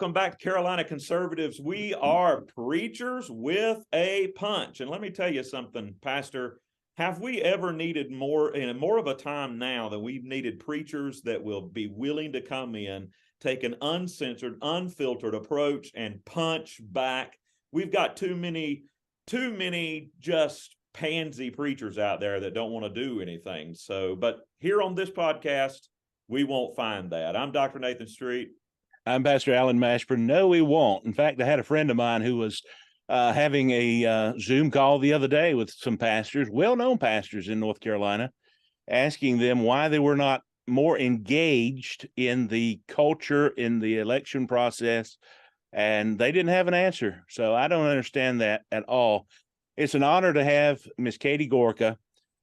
welcome back to Carolina Conservatives. We are preachers with a punch. And let me tell you something, Pastor, have we ever needed more of a time now than we've needed preachers that will be willing to come in, take an uncensored, unfiltered approach and punch back? We've got too many just pansy preachers out there that don't want to do anything. So, but here on this podcast, we won't find that. I'm Dr. Nathan Street. I'm Pastor Alan Mashburn. No, we won't. In fact, I had a friend of mine who was having a Zoom call the other day with some pastors, well-known pastors in North Carolina, asking them why they were not more engaged in the culture, in the election process, and they didn't have an answer. So I don't understand that at all. It's an honor to have Miss Katharine Gorka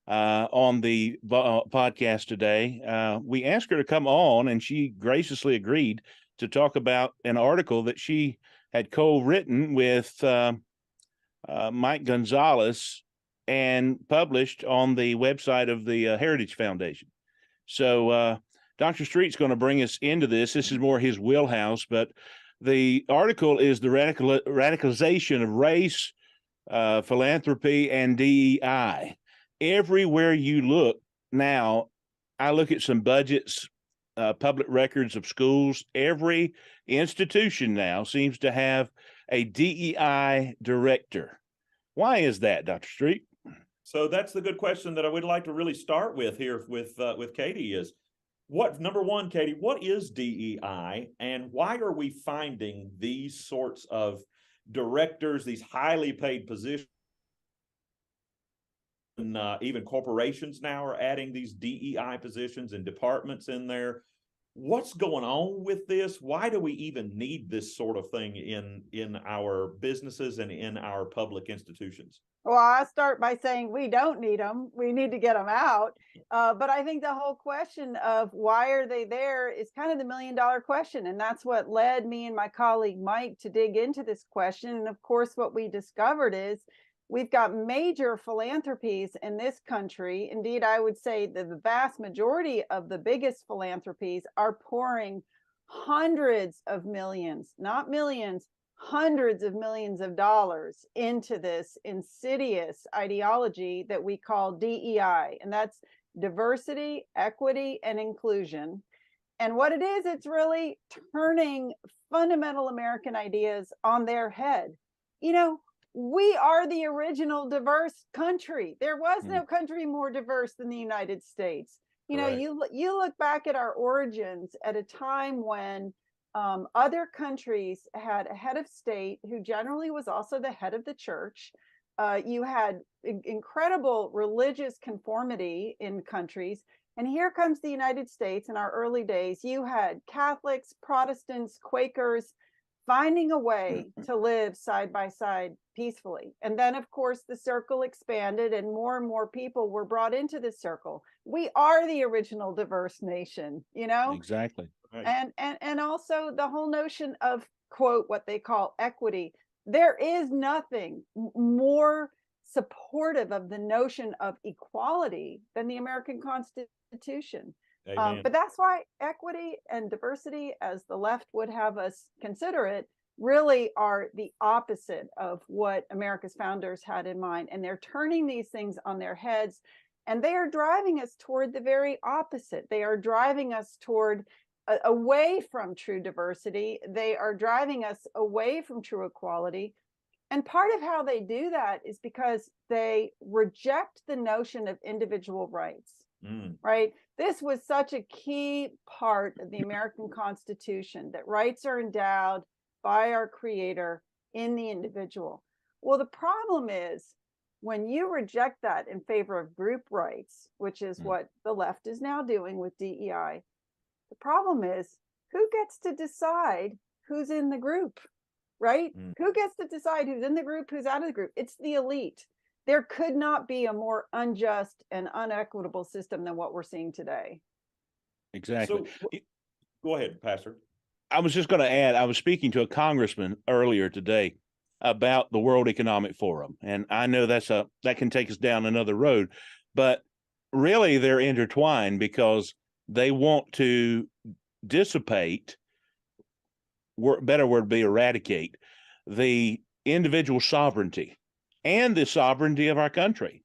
on the podcast today. We asked her to come on, and she graciously agreed to talk about an article that she had co-written with Mike Gonzalez and published on the website of the Heritage Foundation. So Dr. Street's going to bring us into this. This is more his wheelhouse, but the article is the radicalization of race, philanthropy, and DEI. Everywhere you look now, I look at some budgets, public records of schools. Every institution now seems to have a DEI director. Why is that, Dr. Street? So that's the good question that I would like to really start with here with Katie is, number one, Katie, what is DEI and why are we finding these sorts of directors, these highly paid positions? Even corporations now are adding these DEI positions and departments in there. What's going on with this? Why do we even need this sort of thing in our businesses and in our public institutions? Well, I start by saying we don't need them. We need to get them out. But I think the whole question of why are they there is kind of the million-dollar question. And that's what led me and my colleague Mike to dig into this question. And of course, what we discovered is we've got major philanthropies in this country. Indeed, I would say that the vast majority of the biggest philanthropies are pouring hundreds of millions, not millions, hundreds of millions of dollars into this insidious ideology that we call DEI. And that's diversity, equity, and inclusion. And what it is, it's really turning fundamental American ideas on their head. You know, we are the original diverse country. There was no country more diverse than the United States. You know, you look back at our origins at a time when other countries had a head of state who generally was also the head of the church. You had incredible religious conformity in countries. And here comes the United States in our early days. You had Catholics, Protestants, Quakers, finding a way to live side by side peacefully. And then, of course, the circle expanded and more people were brought into this circle. We are the original diverse nation, you know? Exactly. Right. And also the whole notion of, quote, what they call equity. There is nothing more supportive of the notion of equality than the American Constitution. But that's why equity and diversity, as the left would have us consider it, really are the opposite of what America's founders had in mind. And they're turning these things on their heads, and they are driving us toward the very opposite. They are driving us toward away from true diversity. They are driving us away from true equality. And part of how they do that is because they reject the notion of individual rights. Right? This was such a key part of the American Constitution, that rights are endowed by our Creator in the individual. Well, the problem is when you reject that in favor of group rights, which is what the left is now doing with DEI, the problem is who gets to decide who's in the group, right? Who gets to decide who's in the group, who's out of the group? It's the elite. There could not be a more unjust and unequitable system than what we're seeing today. Exactly. So, go ahead, Pastor. I was just going to add, I was speaking to a congressman earlier today about the World Economic Forum, and I know that can take us down another road, but really they're intertwined because they want to dissipate better word would be eradicate the individual sovereignty and the sovereignty of our country.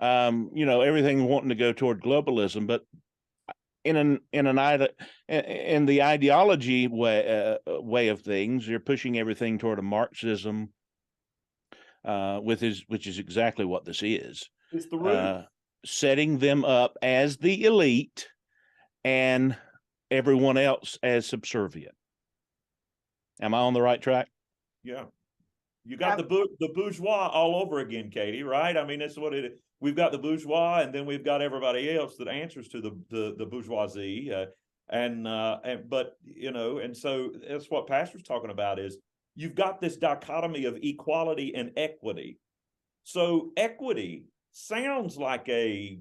Everything wanting to go toward globalism, but in the ideology way of things, you're pushing everything toward a Marxism, which is exactly what this is. It's the root. Setting them up as the elite and everyone else as subservient. Am I on the right track? Yeah. You got the bourgeois all over again, Katie, right? I mean, that's what it is. We've got the bourgeois, and then we've got everybody else that answers to the bourgeoisie. And so that's what Pastor's talking about is you've got this dichotomy of equality and equity. So equity sounds like a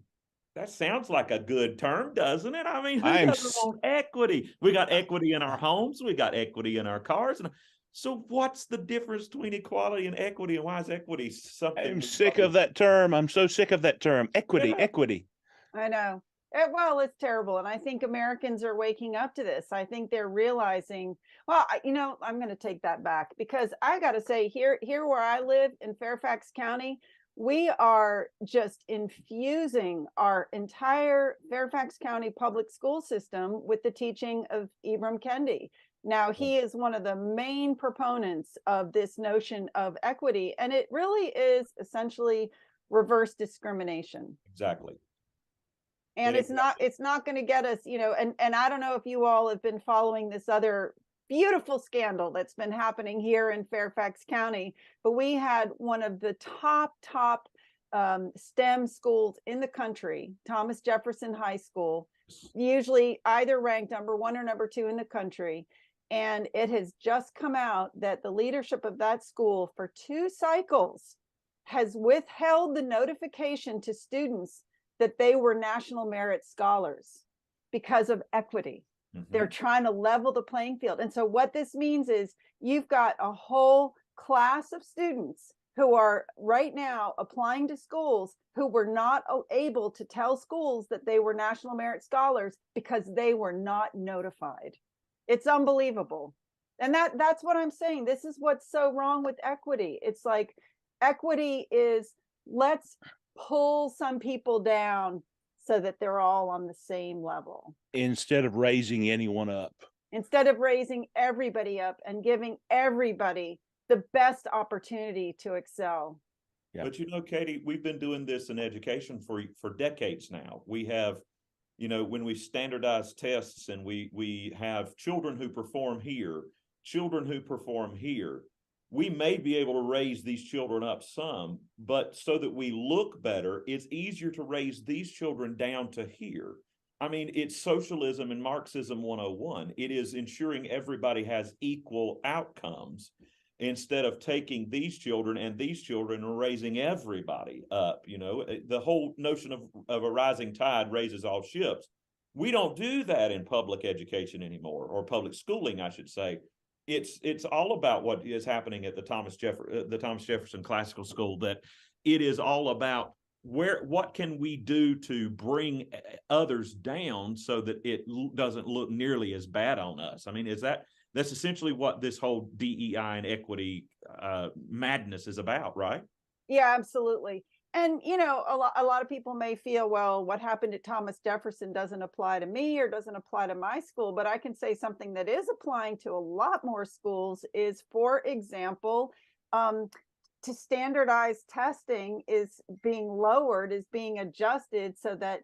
good term, doesn't it? I mean, who doesn't want equity? We got equity in our homes. We got equity in our cars. And so what's the difference between equality and equity, and why is equity something? I'm sick of that term. I'm so sick of that term. Equity. I know. Well, it's terrible. And I think Americans are waking up to this. I think they're realizing, well, I'm going to take that back, because I got to say here where I live in Fairfax County, we are just infusing our entire Fairfax County public school system with the teaching of Ibram Kendi. Now, he is one of the main proponents of this notion of equity, and it really is essentially reverse discrimination. Exactly. And it's not going to get us, and I don't know if you all have been following this other beautiful scandal that's been happening here in Fairfax County, but we had one of the top STEM schools in the country, Thomas Jefferson High School, usually either ranked number 1 or number 2 in the country. And it has just come out that the leadership of that school for 2 cycles has withheld the notification to students that they were National Merit Scholars because of equity. Mm-hmm. They're trying to level the playing field. And so what this means is you've got a whole class of students who are right now applying to schools who were not able to tell schools that they were National Merit Scholars because they were not notified. It's unbelievable. And that's what I'm saying. This is what's so wrong with equity. It's like equity is, let's pull some people down so that they're all on the same level. Instead of raising anyone up. Instead of raising everybody up and giving everybody the best opportunity to excel. Yeah. But Katie, we've been doing this in education for decades now. We have, when we standardize tests and we have children who perform here, we may be able to raise these children up some, but so that we look better, it's easier to raise these children down to here. I mean, it's socialism and Marxism 101. It is ensuring everybody has equal outcomes instead of taking these children and raising everybody up. The whole notion of a rising tide raises all ships. We don't do that in public education anymore, or public schooling, I should say. It's all about what is happening at the Thomas Jefferson Classical School, that it is all about what can we do to bring others down so that it doesn't look nearly as bad on us. I mean, that's essentially what this whole DEI and equity madness is about, right? Yeah, absolutely. And, a lot of people may feel, well, what happened to Thomas Jefferson doesn't apply to me or doesn't apply to my school. But I can say something that is applying to a lot more schools is, for example, to standardize testing is being lowered, is being adjusted so that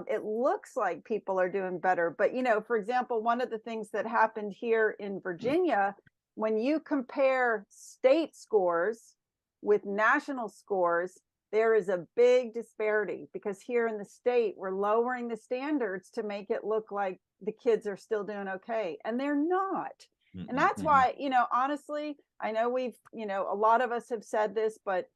it looks like people are doing better. But, for example, one of the things that happened here in Virginia, when you compare state scores with national scores, there is a big disparity, because here in the state, we're lowering the standards to make it look like the kids are still doing okay, and they're not. Mm-hmm. And that's why, honestly, I know we've, a lot of us have said this, but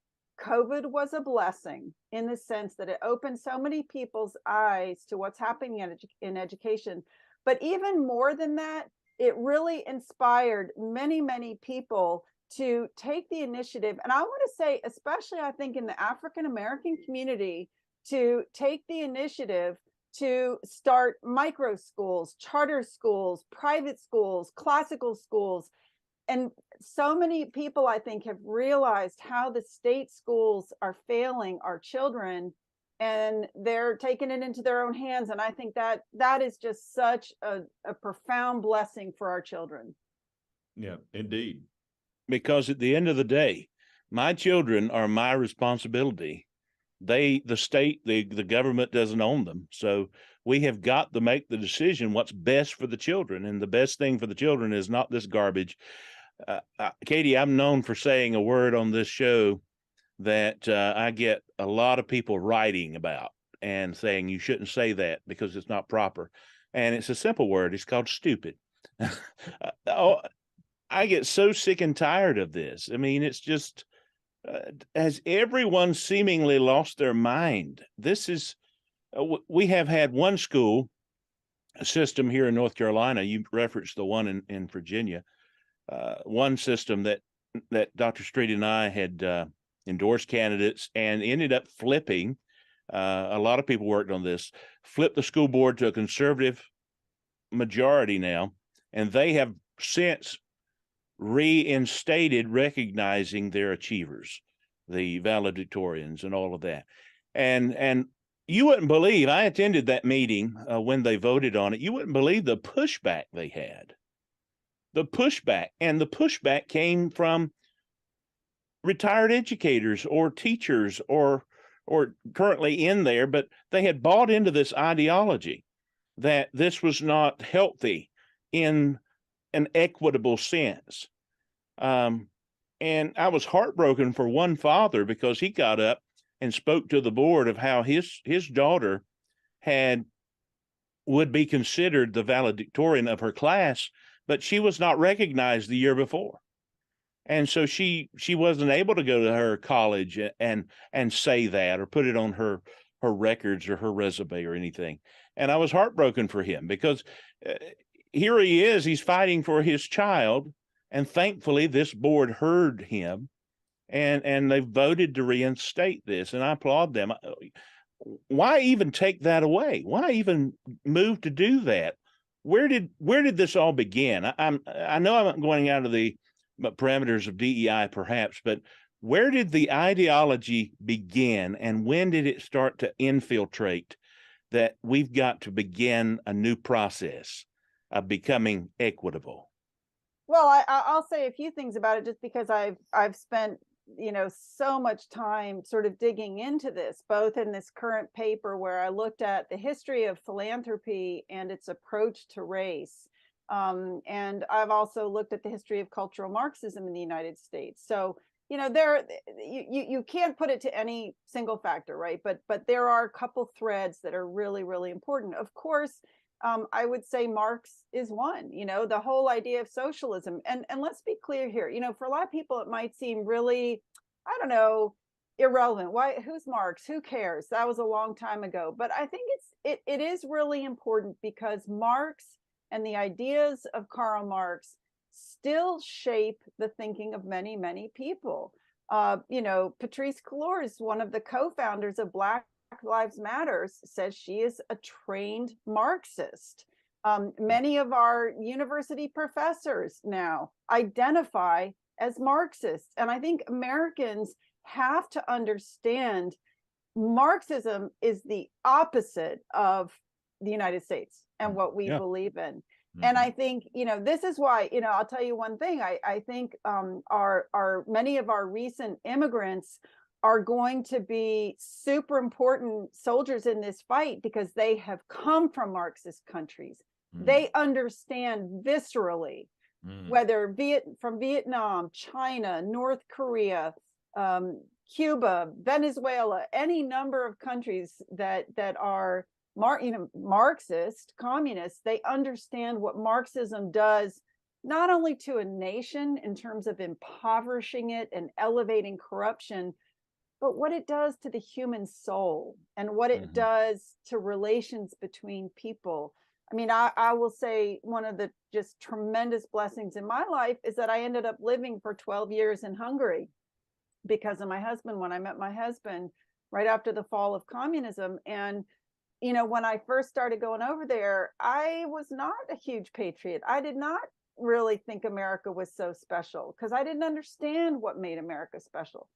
COVID was a blessing in the sense that it opened so many people's eyes to what's happening in education. But even more than that, it really inspired many, many people to take the initiative. And I want to say, especially I think in the African American community, to take the initiative to start micro schools, charter schools, private schools, classical schools. And so many people, I think, have realized how the state schools are failing our children, and they're taking it into their own hands. And I think that that is just such a profound blessing for our children. Yeah, indeed. Because at the end of the day, my children are my responsibility. The state, the government doesn't own them. So we have got to make the decision what's best for the children. And the best thing for the children is not this garbage. Katie, I'm known for saying a word on this show that I get a lot of people writing about and saying you shouldn't say that because it's not proper. And it's a simple word. It's called stupid. I get so sick and tired of this. I mean, it's just, has everyone seemingly lost their mind? This is, we have had one school system here in North Carolina. You referenced the one in Virginia. One system that Dr. Street and I had endorsed candidates and ended up flipping. A lot of people worked on this, flipped the school board to a conservative majority now, and they have since reinstated recognizing their achievers, the valedictorians and all of that. And you wouldn't believe, I attended that meeting when they voted on it. You wouldn't believe the pushback they had. The pushback came from retired educators or teachers or currently in there, but they had bought into this ideology that this was not healthy in an equitable sense. And I was heartbroken for one father because he got up and spoke to the board of how his daughter would be considered the valedictorian of her class, but she was not recognized the year before. And so she wasn't able to go to her college and say that or put it on her records or her resume or anything. And I was heartbroken for him because here he is, he's fighting for his child. And thankfully this board heard him and they voted to reinstate this. And I applaud them. Why even take that away? Why even move to do that? Where did this all begin? I know I'm going out of the parameters of DEI perhaps, but where did the ideology begin and when did it start to infiltrate that we've got to begin a new process of becoming equitable? Well, I'll say a few things about it just because I've spent, so much time sort of digging into this, both in this current paper where I looked at the history of philanthropy and its approach to race. And I've also looked at the history of cultural Marxism in the United States. So, you can't put it to any single factor, right? But there are a couple threads that are really, really important. Of course, I would say Marx is one, the whole idea of socialism. And let's be clear here, for a lot of people, it might seem really, I don't know, irrelevant. Why? Who's Marx? Who cares? That was a long time ago. But I think it is really important because Marx and the ideas of Karl Marx still shape the thinking of many, many people. Patrice Cullors, one of the co-founders of Black Lives Matter, says she is a trained Marxist. Many of our university professors now identify as Marxists. And I think Americans have to understand Marxism is the opposite of the United States and what we believe in. And I think, this is why, I'll tell you one thing. I think our many of our recent immigrants are going to be super important soldiers in this fight because they have come from Marxist countries. They understand viscerally, whether from Vietnam, China, North Korea, Cuba, Venezuela, any number of countries that are Marxist, communist, they understand what Marxism does, not only to a nation in terms of impoverishing it and elevating corruption, but what it does to the human soul and what it does to relations between people. I mean, I will say one of the just tremendous blessings in my life is that I ended up living for 12 years in Hungary because of my husband, when I met my husband right after the fall of communism. And when I first started going over there, I was not a huge patriot. I did not really think America was so special because I didn't understand what made America special.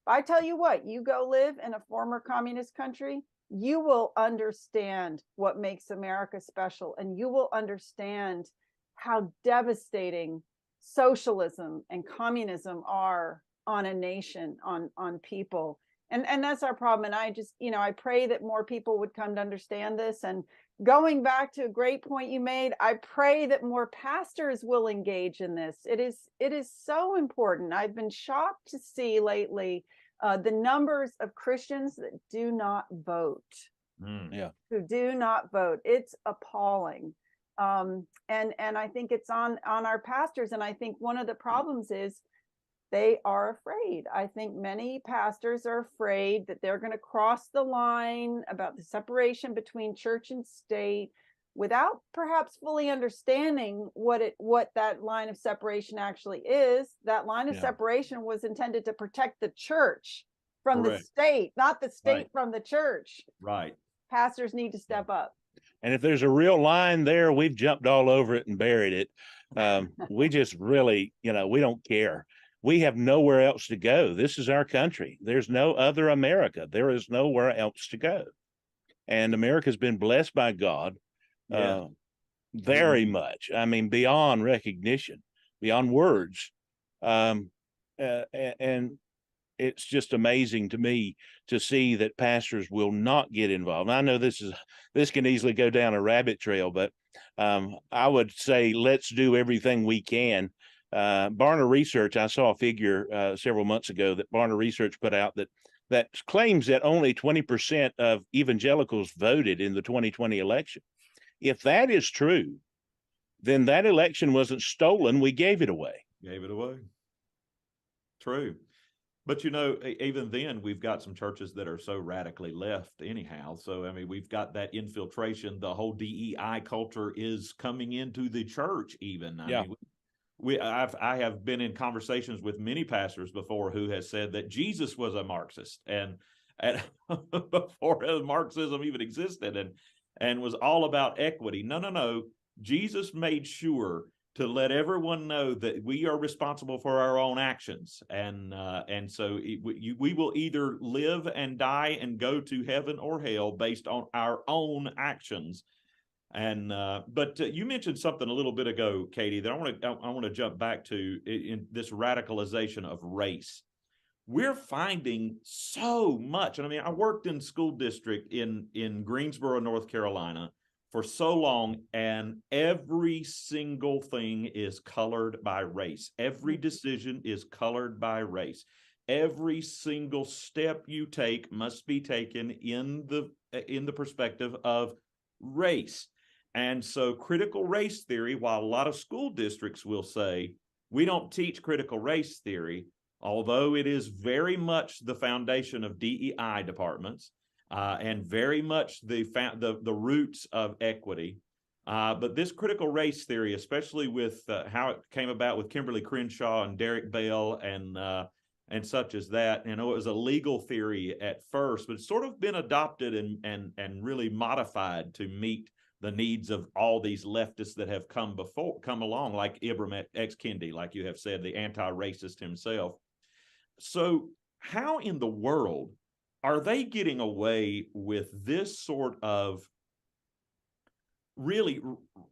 I tell you what, you go live in a former communist country, you will understand what makes America special, and you will understand how devastating socialism and communism are on a nation, on people. And that's our problem. And I just, I pray that more people would come to understand this. And going back to a great point you made, I pray that more pastors will engage in this. It is so important. I've been shocked to see lately the numbers of Christians that do not vote. Who do not vote. It's appalling. And I think it's on our pastors. And I think one of the problems is they are afraid. I think many pastors are afraid that they're going to cross the line about the separation between church and state without perhaps fully understanding what that line of separation actually is. That line of separation was intended to protect the church from the state, not the state from the church. Right. Pastors need to step up. And if there's a real line there, we've jumped all over it and buried it. We just really, we don't care. We have nowhere else to go. This is our country. There's no other America. There is nowhere else to go. And America's been blessed by God very much. I mean, beyond recognition, beyond words. And it's just amazing to me to see that pastors will not get involved. I know this can easily go down a rabbit trail, but I would say let's do everything we can. Barna Research, I saw a figure several months ago that Barna Research put out that claims that only 20% of evangelicals voted in the 2020 election. If that is true, then that election wasn't stolen. We gave it away. True. But, even then, we've got some churches that are so radically left anyhow. So, I mean, we've got that infiltration. The whole DEI culture is coming into the church even. I mean, I have been in conversations with many pastors before who has said that Jesus was a Marxist and before Marxism even existed and was all about equity. No. Jesus made sure to let everyone know that we are responsible for our own actions. And so we will either live and die and go to heaven or hell based on our own actions. And but you mentioned something a little bit ago, Katie, that I want to jump back to in this radicalization of race. We're finding so much. And I mean, I worked in school district in Greensboro, North Carolina for so long, and every single thing is colored by race. Every decision is colored by race. Every single step you take must be taken in the perspective of race. And so critical race theory, while a lot of school districts will say, we don't teach critical race theory, although it is very much the foundation of DEI departments and very much the roots of equity. But this critical race theory, especially with how it came about with Kimberly Crenshaw and Derek Bell and such as that, it was a legal theory at first, but it's sort of been adopted and really modified to meet the needs of all these leftists that have come along, like Ibram X. Kendi, like you have said, the anti-racist himself. So how in the world are they getting away with this sort of really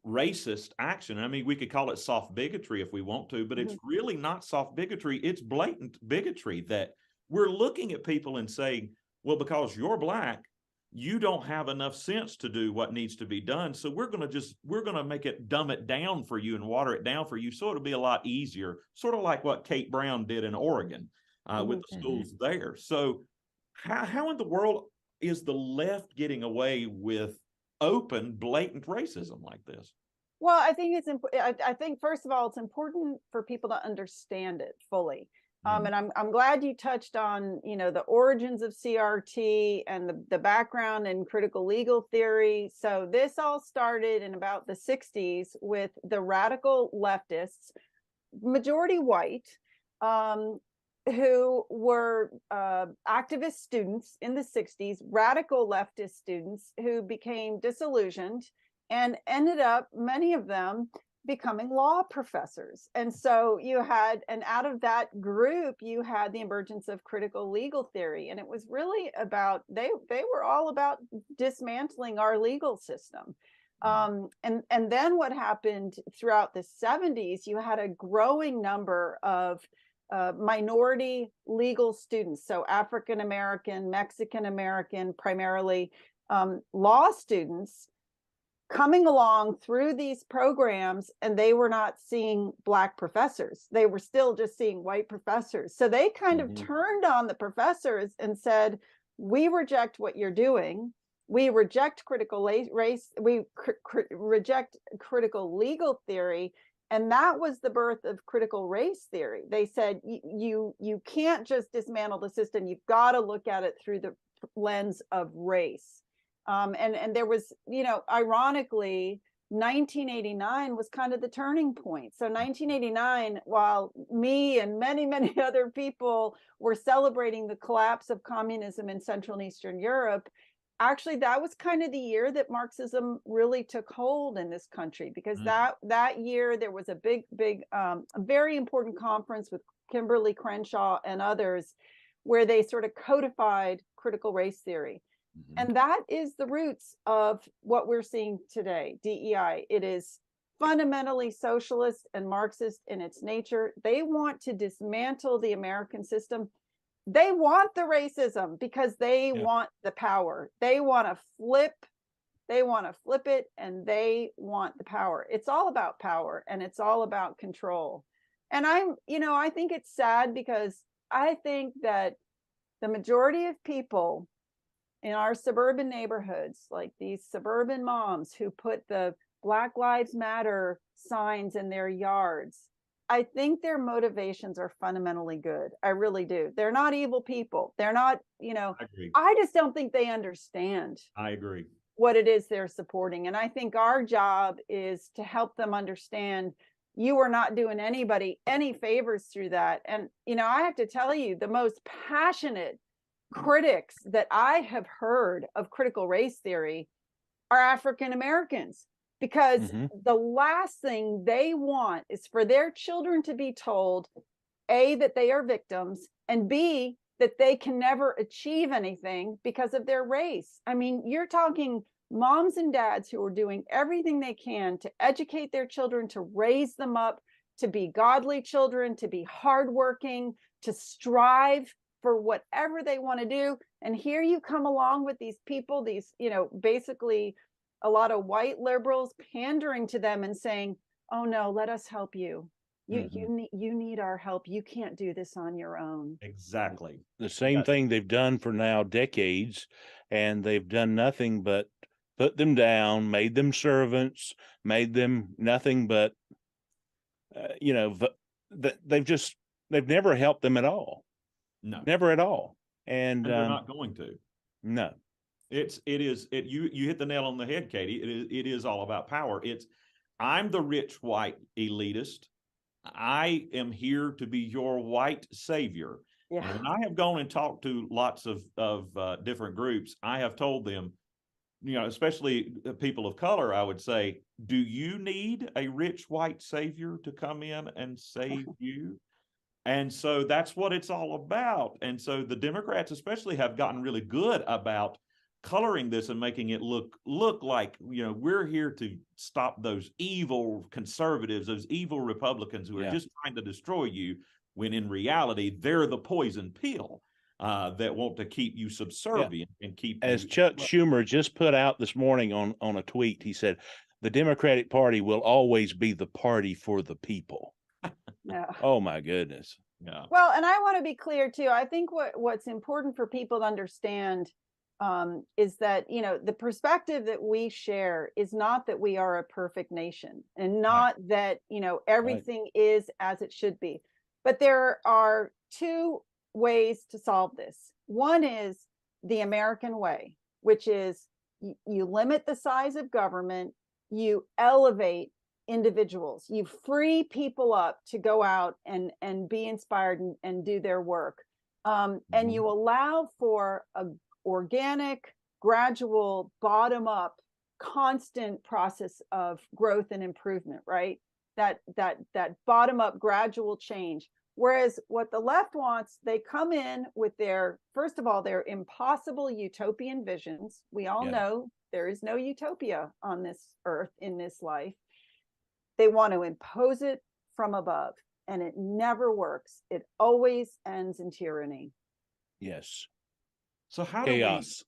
racist action? I mean, we could call it soft bigotry if we want to, but it's really not soft bigotry. It's blatant bigotry that we're looking at people and saying, well, because you're Black, you don't have enough sense to do what needs to be done. So we're going to dumb it down for you and water it down for you. So it'll be a lot easier, sort of like what Kate Brown did in Oregon with the schools there. So how in the world is the left getting away with open, blatant racism like this? Well, I think I think, first of all, it's important for people to understand it fully. And I'm glad you touched on, the origins of CRT and the background in critical legal theory. So this all started in about the 60s with the radical leftists, majority white, who were activist students in the 60s, radical leftist students who became disillusioned and ended up, many of them, becoming law professors. And so you had, and out of that group, you had the emergence of critical legal theory. And it was really about, they were all about dismantling our legal system. And then what happened throughout the 70s, you had a growing number of minority legal students, so African American, Mexican American, primarily law students, coming along through these programs, and they were not seeing Black professors. They were still just seeing white professors. So they kind of turned on the professors and said, we reject what you're doing. We reject critical race. We reject critical legal theory. And that was the birth of critical race theory. They said, you can't just dismantle the system. You've got to look at it through the lens of race. And there was, ironically, 1989 was kind of the turning point. So 1989, while me and many, many other people were celebrating the collapse of communism in Central and Eastern Europe, actually, that was kind of the year that Marxism really took hold in this country, because that year there was a big, a very important conference with Kimberly Crenshaw and others, where they sort of codified critical race theory. And that is the roots of what we're seeing today, DEI. It is fundamentally socialist and Marxist in its nature. They want to dismantle the American system. They want the racism because they want the power. They want to flip it, and they want the power. It's all about power, and it's all about control. And I think it's sad, because I think that the majority of people in our suburban neighborhoods, like these suburban moms who put the Black Lives Matter signs in their yards, I think their motivations are fundamentally good. I really do. They're not evil people. They're not, I agree. I just don't think they understand. I agree. What it is they're supporting. And I think our job is to help them understand you are not doing anybody any favors through that. And, I have to tell you, the most passionate critics that I have heard of critical race theory are African Americans, because the last thing they want is for their children to be told, A, that they are victims, and B, that they can never achieve anything because of their race. I mean, you're talking moms and dads who are doing everything they can to educate their children, to raise them up, to be godly children, to be hardworking, to strive for whatever they want to do. And here you come along with these people, these, basically a lot of white liberals pandering to them and saying, oh no, let us help you. You need our help. You can't do this on your own. Exactly. The same thing they've done for now decades, and they've done nothing but put them down, made them servants, made them nothing but, they've never helped them at all. No, never at all. And they're not going to. No, you hit the nail on the head, Katie. It is all about power. I'm the rich white elitist. I am here to be your white savior. Yeah. And when I have gone and talked to lots of different groups, I have told them, especially people of color, I would say, do you need a rich white savior to come in and save you? And so that's what it's all about. And so the Democrats especially have gotten really good about coloring this and making it look like, we're here to stop those evil conservatives, those evil Republicans who are just trying to destroy you, when in reality, they're the poison pill that want to keep you subservient and keep As Chuck Schumer just put out this morning on a tweet, he said, the Democratic Party will always be the party for the people. Yeah. Oh my goodness. Yeah. Well, and I want to be clear too. I think what's important for people to understand is that, the perspective that we share is not that we are a perfect nation, and not that, everything is as it should be. But there are two ways to solve this. One is the American way, which is you limit the size of government, you elevate individuals. You free people up to go out and be inspired and do their work. And you allow for a organic, gradual, bottom up, constant process of growth and improvement, right? That bottom up gradual change. Whereas what the left wants, they come in with their, first of all, their impossible utopian visions. We all know there is no utopia on this earth in this life. They want to impose it from above, and it never works. It always ends in tyranny. Yes. So how chaos.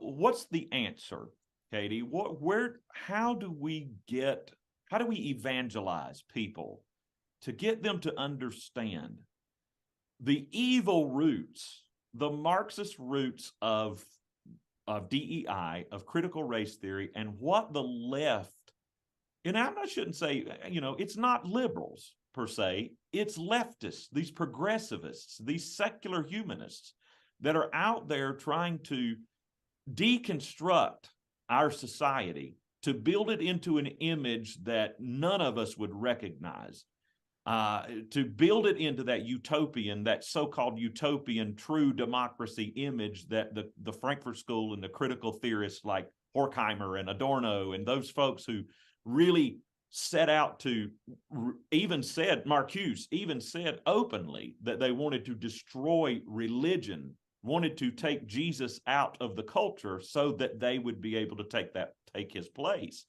What's the answer, Katie? How do we evangelize people to get them to understand the evil roots, the Marxist roots of DEI, of critical race theory, and what the left, and I shouldn't say, it's not liberals per se, it's leftists, these progressivists, these secular humanists that are out there trying to deconstruct our society to build it into an image that none of us would recognize, to build it into that so-called utopian true democracy image that the Frankfurt School and the critical theorists like Horkheimer and Adorno and those folks who really set out to, Marcuse even said openly that they wanted to destroy religion, wanted to take Jesus out of the culture so that they would be able to take his place.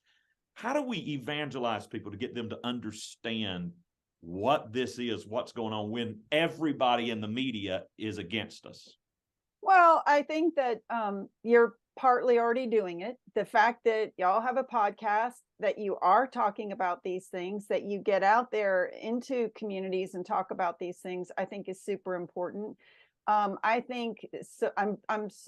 How do we evangelize people to get them to understand what this is, what's going on, when everybody in the media is against us? Well, I think that you're partly already doing it. The fact that y'all have a podcast, that you are talking about these things, that you get out there into communities and talk about these things, I think is super important. I think so.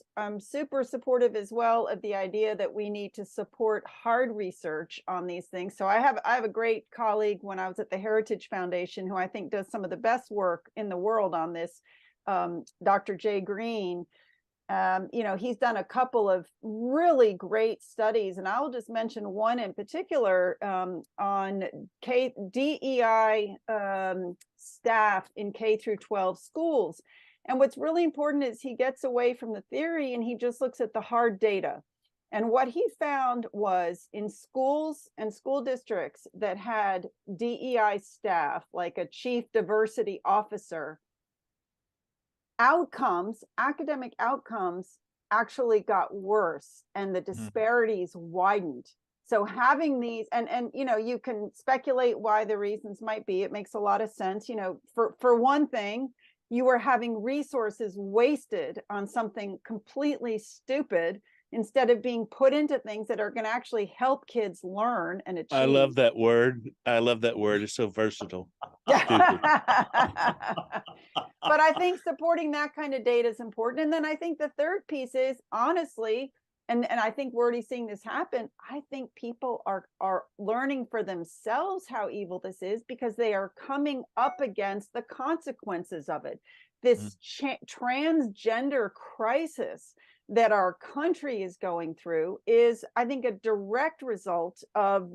I'm super supportive as well of the idea that we need to support hard research on these things. So I have a great colleague when I was at the Heritage Foundation who I think does some of the best work in the world on this, Dr. Jay Green. He's done a couple of really great studies, and I'll just mention one in particular on DEI staff in K through 12 schools. And what's really important is he gets away from the theory and he just looks at the hard data. And what he found was in schools and school districts that had DEI staff, like a chief diversity officer, academic outcomes actually got worse and the disparities widened. So having these, and you can speculate why the reasons might be. It makes a lot of sense. For one thing, you are having resources wasted on something completely stupid instead of being put into things that are going to actually help kids learn and achieve. I love that word. It's so versatile. But I think supporting that kind of data is important. And then I think the third piece is, honestly, and I think we're already seeing this happen, I think people are learning for themselves how evil this is because they are coming up against the consequences of it. This transgender crisis that our country is going through is, I think, a direct result of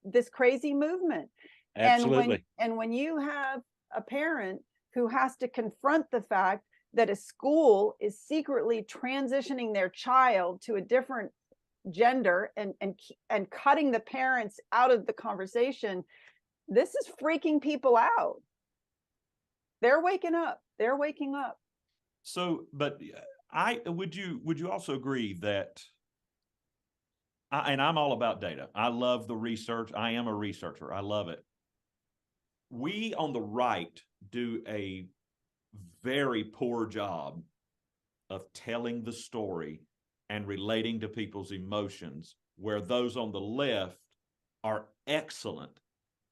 this crazy movement. Absolutely. And when you have a parent who has to confront the fact that a school is secretly transitioning their child to a different gender and cutting the parents out of the conversation, this is freaking people out. They're waking up. So, but would you also agree that, and I'm all about data. I love the research. I am a researcher. I love it. We on the right do a very poor job of telling the story and relating to people's emotions, where those on the left are excellent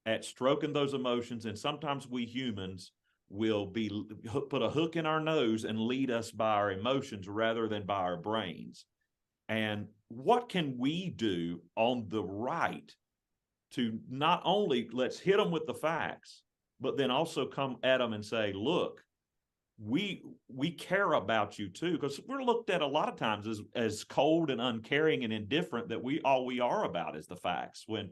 at stroking those emotions. And sometimes we humans will put a hook in our nose and lead us by our emotions rather than by our brains. And what can we do on the right to not only let's hit them with the facts, but then also come at them and say, look, we care about you too, because we're looked at a lot of times as cold and uncaring and indifferent, that all we are about is the facts, when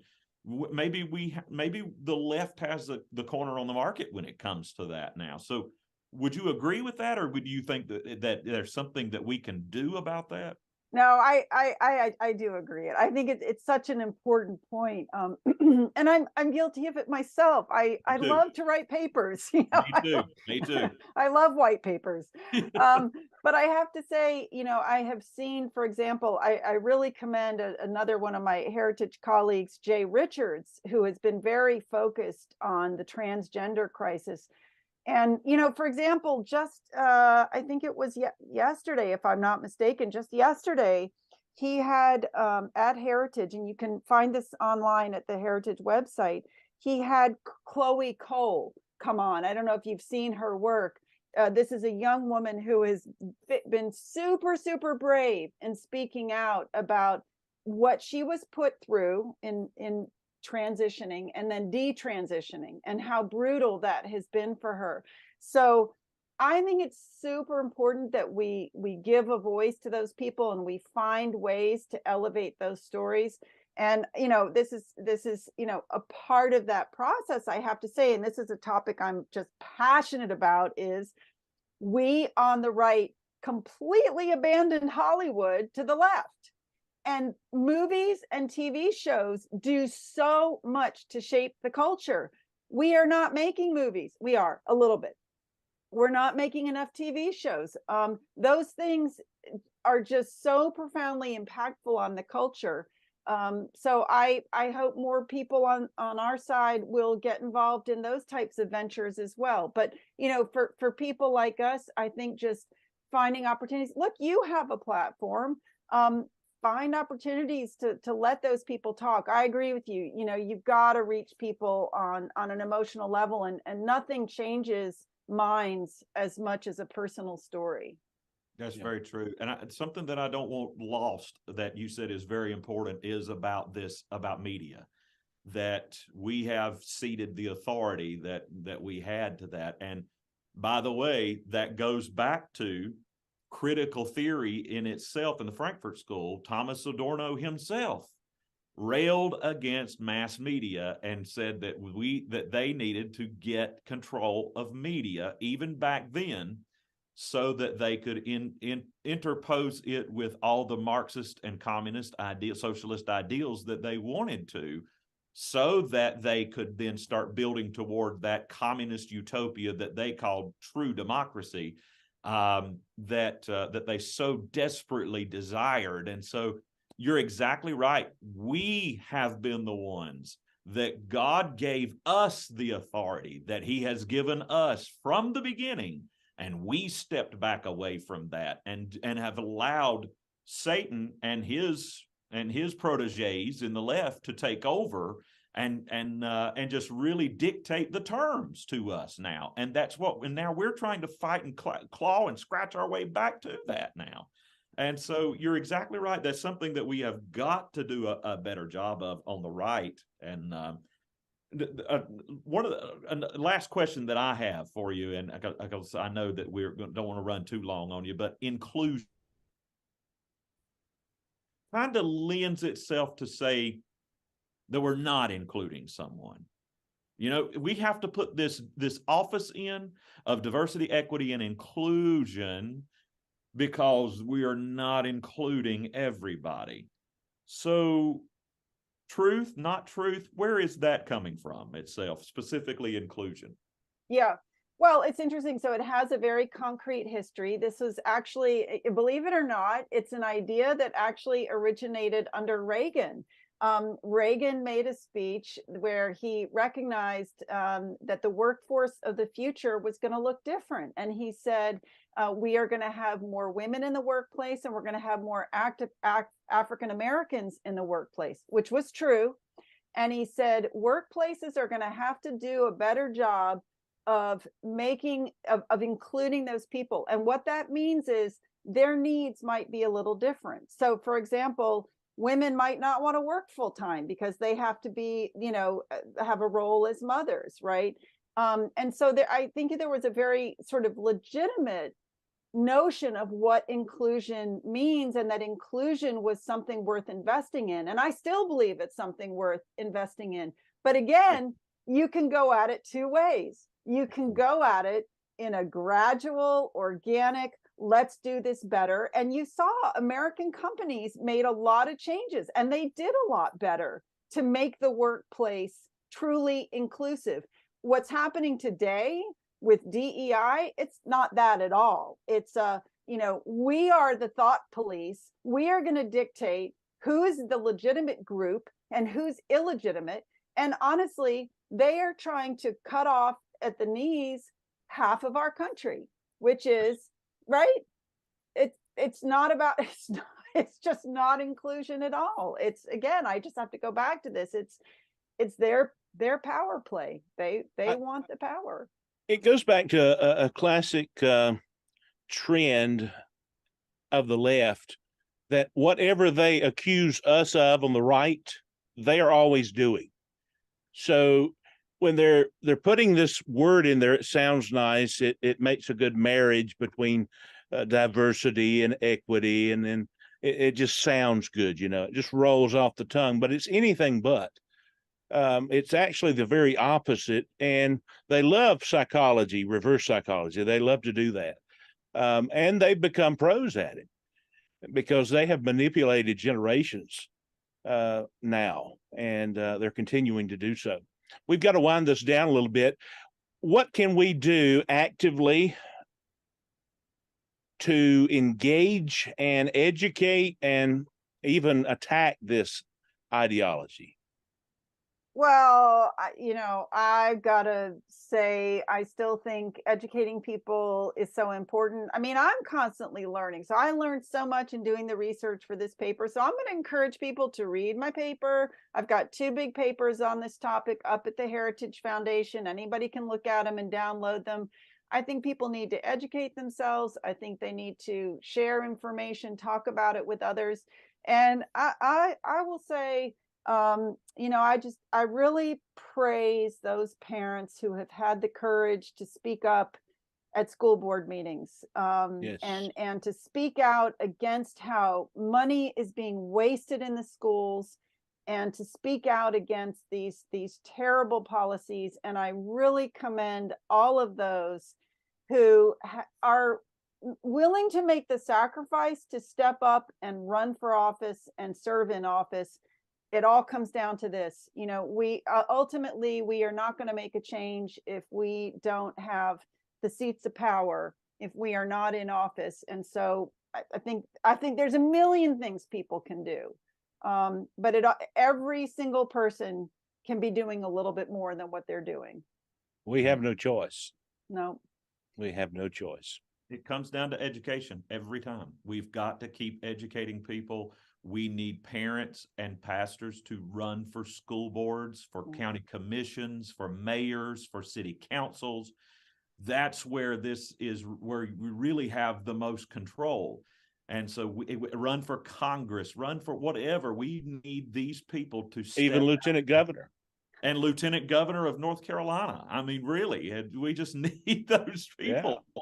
maybe the left has the corner on the market when it comes to that now. So would you agree with that, or would you think that there's something that we can do about that? No, I do agree. I think it's such an important point. And I'm guilty of it myself. I too. love to write papers. You know, Me too. I love white papers. But I have to say, you know, I have seen, for example, I really commend another one of my heritage colleagues, Jay Richards, who has been very focused on the transgender crisis. And, you know, for example, just I think it was yesterday, if I'm not mistaken, just yesterday, he had at Heritage, and you can find this online at the Heritage website, he had Chloe Cole come on. I don't know if you've seen her work. This is a young woman who has been super, super brave in speaking out about what she was put through in transitioning and then detransitioning, and how brutal that has been for her. So I think it's super important that we give a voice to those people, and we find ways to elevate those stories. And you know, this is you know, a part of that process, I have to say, and this is a topic I'm just passionate about, is we on the right completely abandoned Hollywood to the left. And movies and TV shows do so much to shape the culture. We are not making movies. We are a little bit. We're not making enough TV shows. Those things are just so profoundly impactful on the culture. So I hope more people on our side will get involved in those types of ventures as well. But, you know, for people like us, I think just finding opportunities. Look, you have a platform. Find opportunities to let those people talk. I agree with you. You know, you've got to reach people on an emotional level, and nothing changes minds as much as a personal story. That's very true. And something that I don't want lost that you said is very important is about media, that we have ceded the authority that we had to that. And by the way, that goes back to critical theory in itself. In the Frankfurt School, Thomas Adorno himself railed against mass media and said that they needed to get control of media even back then, so that they could interpose it with all the Marxist and communist socialist ideals that they wanted to, so that they could then start building toward that communist utopia that they called true democracy, that they so desperately desired. And so you're exactly right. We have been the ones that God gave us the authority that he has given us from the beginning. And we stepped back away from that and have allowed Satan and his proteges in the left to take over and just really dictate the terms to us now. And now we're trying to fight and claw and scratch our way back to that now. And so you're exactly right. That's something that we have got to do a better job of on the right. And one of the last question that I have for you, and because I know that we don't want to run too long on you, but inclusion kind of lends itself to say that we're not including someone. You know, we have to put this office in of diversity, equity, and inclusion because we are not including everybody. So truth, not truth, where is that coming from itself, specifically inclusion? Yeah. Well, it's interesting. So it has a very concrete history. This was actually, believe it or not, it's an idea that actually originated under Reagan. Reagan made a speech where he recognized that the workforce of the future was going to look different. And he said, we are going to have more women in the workplace, and we're going to have more active African Americans in the workplace, which was true. And he said, workplaces are going to have to do a better job of including those people. And what that means is their needs might be a little different. So for example, women might not want to work full time because they have to be, you know, have a role as mothers, right? And so I think there was a very sort of legitimate notion of what inclusion means, and that inclusion was something worth investing in. And I still believe it's something worth investing in. But again, you can go at it two ways. You can go at it in a gradual, organic, let's do this better. And you saw American companies made a lot of changes, and they did a lot better to make the workplace truly inclusive. What's happening today with DEI, it's not that at all. It's we are the thought police. We are going to dictate who's the legitimate group and who's illegitimate. And honestly, they are trying to cut off at the knees half of our country, which is right. It's not about, it's just not inclusion at all. It's, again, I just have to go back to this. It's their power play. They want the power. It goes back to a classic trend of the left, that whatever they accuse us of on the right, they are always doing. So when they're putting this word in there, it sounds nice. It makes a good marriage between diversity and equity, and then it just sounds good. It just rolls off the tongue. But it's anything but. It's actually the very opposite. And they love psychology, reverse psychology. They love to do that. And they've become pros at it because they have manipulated generations now, and they're continuing to do so. We've got to wind this down a little bit. What can we do actively to engage and educate and even attack this ideology? Well, I've got to say, I still think educating people is so important. I mean, I'm constantly learning. So I learned so much in doing the research for this paper. So I'm going to encourage people to read my paper. I've got 2 big papers on this topic up at the Heritage Foundation. Anybody can look at them and download them. I think people need to educate themselves. I think they need to share information, talk about it with others. And I will say, I really praise those parents who have had the courage to speak up at school board meetings, Yes. and to speak out against how money is being wasted in the schools, and to speak out against these terrible policies. And I really commend all of those who are willing to make the sacrifice to step up and run for office and serve in office. It all comes down to this. We ultimately, we are not going to make a change if we don't have the seats of power, if we are not in office. And so I think there's a million things people can do. But every single person can be doing a little bit more than what they're doing. We have no choice. No. We have no choice. It comes down to education every time. We've got to keep educating people. We need parents and pastors to run for school boards, for county commissions, for mayors, for city councils. That's where where we really have the most control. And so we run for Congress, run for whatever. We need these people to step even Lieutenant Governor. And Lieutenant Governor of North Carolina. I mean, really, we just need those people. Yeah.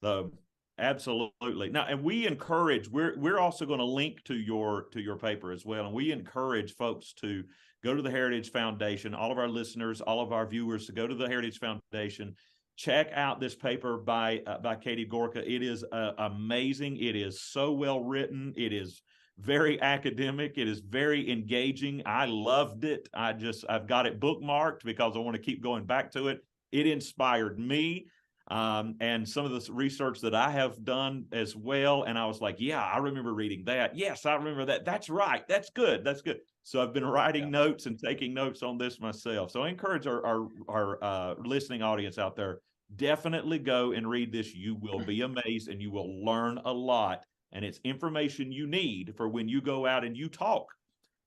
So absolutely. Now, and we encourage, we're also going to link to your paper as well. And we encourage folks to go to the Heritage Foundation, all of our listeners, all of our viewers, to go to the Heritage Foundation, check out this paper by Katie Gorka. It is amazing. It is so well written. It is very academic. It is very engaging. I loved it. I've got it bookmarked because I want to keep going back to it. It inspired me. And some of the research that I have done as well. And I was like, yeah, I remember reading that. Yes, I remember that. That's right. That's good. That's good. So I've been writing notes and taking notes on this myself. So I encourage our listening audience out there, definitely go and read this. You will be amazed and you will learn a lot. And it's information you need for when you go out and you talk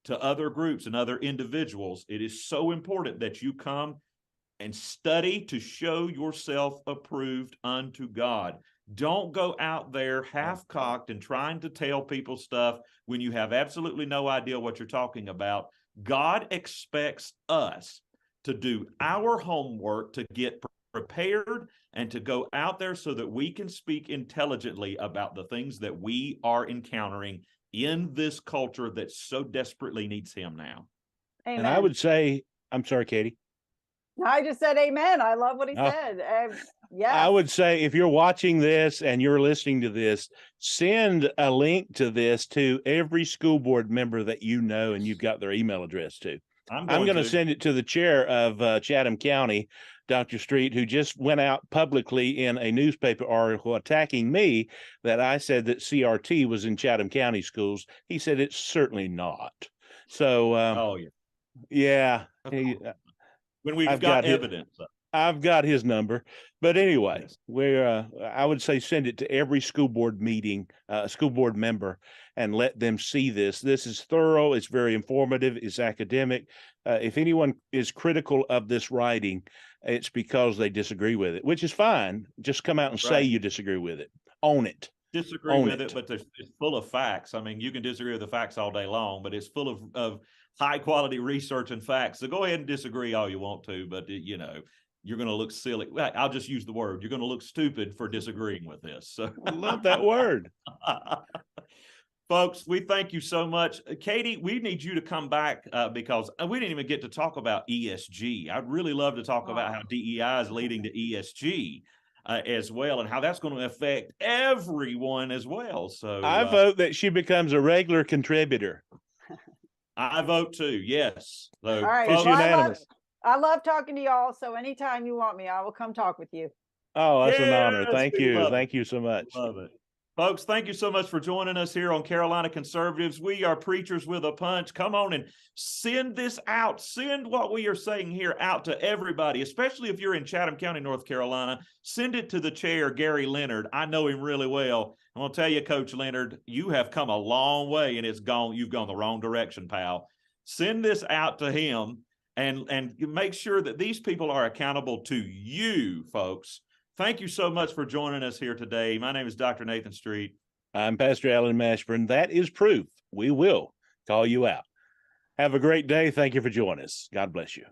to other groups and other individuals. It is so important that you come and study to show yourself approved unto God. Don't go out there half-cocked and trying to tell people stuff when you have absolutely no idea what you're talking about. God expects us to do our homework to get prepared and to go out there so that we can speak intelligently about the things that we are encountering in this culture that so desperately needs him now. Amen. And I would say, I'm sorry, Katie. I just said amen. I love what he Oh. said. Yeah. I would say if you're watching this and you're listening to this, send a link to this to every school board member that you know and you've got their email address to. I'm going to send it to the chair of Chatham County, Dr. Street, who just went out publicly in a newspaper article attacking me that I said that CRT was in Chatham County schools. He said it's certainly not. So, oh yeah, yeah. When we've got evidence. I've got his number, but anyway, Yes. we're, I would say send it to every school board meeting, school board member, and let them see this. This is thorough. It's very informative. It's academic. If anyone is critical of this writing, it's because they disagree with it, which is fine. Just come out and say you disagree with it. Own it. Disagree with it, but it's full of facts. I mean, you can disagree with the facts all day long, but it's full of high quality research and facts. So go ahead and disagree all you want to, but you know, you're going to look silly. I'll just use the word. You're going to look stupid for disagreeing with this. So I love that word. Folks, we thank you so much. Katie, we need you to come back because we didn't even get to talk about ESG. I'd really love to talk about how DEI is leading to ESG as well, and how that's going to affect everyone as well. So I vote that she becomes a regular contributor. I vote too. Yes. So, all right. It's unanimous. I love talking to y'all. So anytime you want me, I will come talk with you. Oh, that's an honor. Yes, Thank we you. love it. Thank you so much. Love it. Folks, thank you so much for joining us here on Carolina Conservatives. We are preachers with a punch. Come on and send this out. Send what we are saying here out to everybody, especially if you're in Chatham County, North Carolina. Send it to the chair, Gary Leonard. I know him really well. I'm going to tell you, Coach Leonard, you have come a long way and you've gone the wrong direction, pal. Send this out to him and make sure that these people are accountable to you, folks. Thank you so much for joining us here today. My name is Dr. Nathan Street. I'm Pastor Alan Mashburn. That is proof. We will call you out. Have a great day. Thank you for joining us. God bless you.